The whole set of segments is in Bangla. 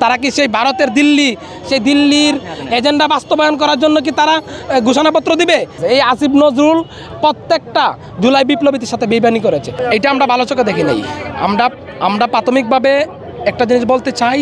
তারা কি সেই ভারতের দিল্লির এজেন্ডা বাস্তবায়ন করার জন্য কি তারা ঘোষণাপত্র দিবে? এই আসিফ নজরুল প্রত্যেকটা জুলাই বিপ্লবীদের সাথে বেইমানি করেছে। এটা আমরা ভালো চোখে দেখি নাই। আমরা প্রাথমিকভাবে একটা জিনিস বলতে চাই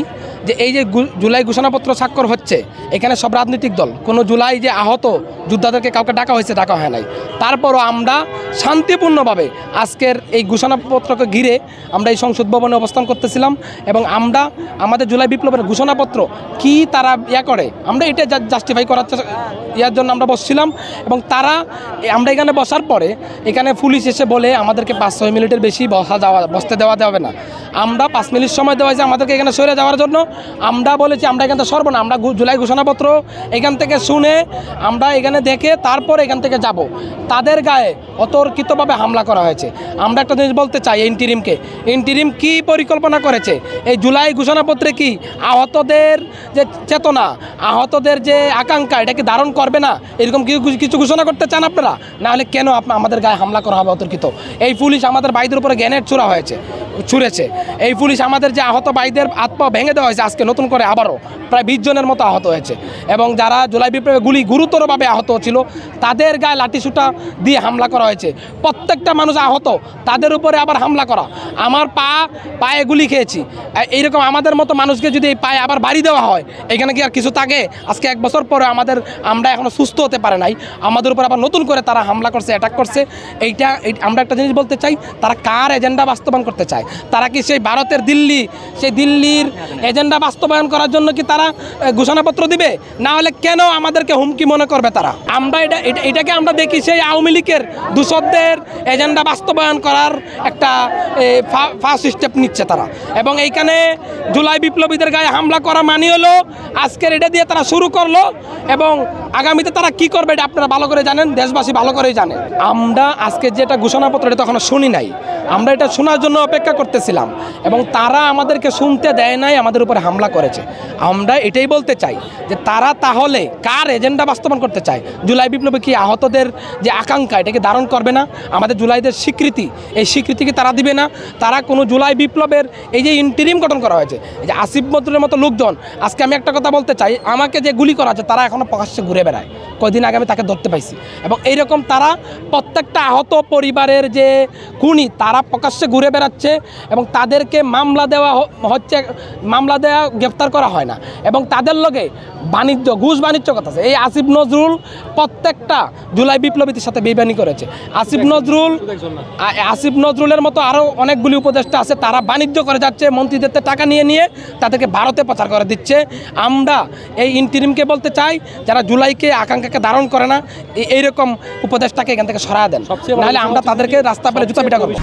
যে এই যে জুলাই ঘোষণাপত্র স্বাক্ষর হচ্ছে, এখানে সব রাজনৈতিক দল, কোনো জুলাই যে আহত যোদ্ধাদেরকে কাউকে ডাকা হয়েছে, ডাকা হয় নাই। তারপরও আমরা শান্তিপূর্ণভাবে আজকের এই ঘোষণাপত্রকে ঘিরে আমরা এই সংসদ ভবনে অবস্থান করতেছিলাম এবং আমরা আমাদের জুলাই বিপ্লবের ঘোষণাপত্র কি তারা করে, আমরা এটা জাস্টিফাই করার ইয়ার জন্য আমরা বসছিলাম। এবং আমরা এখানে বসার পরে এখানে পুলিশ এসে বলে আমাদেরকে 5-6 মিনিটের বেশি বসতে দেওয়া যাবে না। আমরা 5 মিনিট সময় দেওয়া হয়েছে আমাদেরকে এখানে সরে যাওয়ার জন্য। আমরা বলেছি আমরা এখান থেকে সরব না, আমরা জুলাই ঘোষণাপত্র এখান থেকে শুনে আমরা এখানে দেখে তারপর এখান থেকে যাব। তাদের গায়ে অতর্কিতভাবে হামলা করা হয়েছে। আমরা একটা জিনিস বলতে চাই, ইন্টিরিম কি পরিকল্পনা করেছে? এই জুলাই ঘোষণাপত্রে কি আহতদের যে চেতনা, আহতদের যে আকাঙ্ক্ষা, এটা কি ধারণ করবে না? এরকম কিছু ঘোষণা করতে চান আপনারা? না হলে কেন আমাদের গায়ে হামলা করা হবে অতর্কিত? এই পুলিশ আমাদের ভাইদের উপরে গ্রেনেড ছুঁড়েছে। এই পুলিশ আমাদের যে আহত ভাইদের হাত পা ভেঙে দেওয়া হয়েছে, আজকে নতুন করে আবারও প্রায় 20 জনের মতো আহত হয়েছে। এবং যারা জুলাই বিপ্লবে গুরুতরভাবে আহত ছিল তাদের গায়ে লাঠিসুটা দিয়ে হামলা করা হয়েছে। প্রত্যেকটা মানুষ আহত, তাদের উপরে আবার হামলা করা। আমার পায়ে গুলি খেয়েছি। এইরকম আমাদের মতো মানুষকে যদি এই পায়ে আবার বাড়ি দেওয়া হয়, এখানে কি আর কিছু থাকে? আজকে 1 বছর পরে আমরা এখনও সুস্থ হতে পারে নাই, আমাদের উপর আবার নতুন করে তারা হামলা করছে, অ্যাটাক করছে। আমরা একটা জিনিস বলতে চাই, তারা কার এজেন্ডা বাস্তবায়ন করতে চায়? তারা কি সেই ভারতের দিল্লির এজেন্ডা বাস্তবায়ন করার জন্য কি তারা ঘোষণাপত্র দিবে? না হলে কেন আমাদেরকে হুমকি মনে করবে তারা? আমরা এটাকে আমরা দেখি সেই আওয়ামী লীগের দূষকদের এজেন্ডা বাস্তবায়ন করার একটা ফার্স্ট স্টেপ নিচ্ছে তারা। এবং এইখানে জুলাই বিপ্লবীদের গায়ে হামলা করা মানি হলো আজকের এটা দিয়ে তারা শুরু করলো। এবং আগামীতে তারা কি করবে এটা আপনারা ভালো করে জানেন, দেশবাসী ভালো করেই জানে। আমরা আজকে যেটা ঘোষণাপত্র এটা তখন শুনি নাই, আমরা এটা শোনার জন্য অপেক্ষা করতেছিলাম এবং তারা আমাদেরকে শুনতে দেয় নাই, আমাদের উপরে হামলা করেছে। আমরা এটাই বলতে চাই যে তারা তাহলে কার এজেন্ডা বাস্তবায়ন করতে চায়? জুলাই বিপ্লবে কি আহতদের যে আকাঙ্ক্ষা এটাকে ধারণ করবে না? আমাদের জুলাইদের স্বীকৃতি, এই স্বীকৃতি কি তারা দিবে না? তারা কোনো জুলাই বিপ্লবের এই যে ইন্টিরিম গঠন করা হয়েছে, এই যে আসিফ নজরুলের মতো লোকজন, আজকে আমি একটা কথা বলতে চাই, আমাকে যে গুলি করা আছে তারা এখনও প্রকাশ্যে ঘুরে বেড়ায়। কয়দিন আগে আমি তাকে ধরতে পাইছি। এবং এইরকম তারা প্রত্যেকটা আহত পরিবারের যে খুনি, তারা প্রকাশ্যে ঘুরে বেড়াচ্ছে এবং তাদেরকে মামলা দেওয়া গ্রেফতার করা হয় না। এবং তাদের লগে ঘুষ বাণিজ্য কথা আছে। এই আসিফ নজরুল প্রত্যেকটা জুলাই বিপ্লবীদের সাথে বেইমানি করেছে। আসিফ নজরুলের মতো আরও অনেকগুলি উপদেষ্টা আছে, তারা বাণিজ্য করে যাচ্ছে, মন্ত্রীদের টাকা নিয়ে তাদেরকে ভারতে পাচার করে দিচ্ছে। আমরা এই ইন্টিরিমকে বলতে চাই, যারা জুলাইকে আকাঙ্ক্ষাকে ধারণ করে না, এইরকম উপদেষ্টাকে এখান থেকে সরায় দেন, নাহলে আমরা তাদেরকে রাস্তা পেলে জুতা পিটা করবো।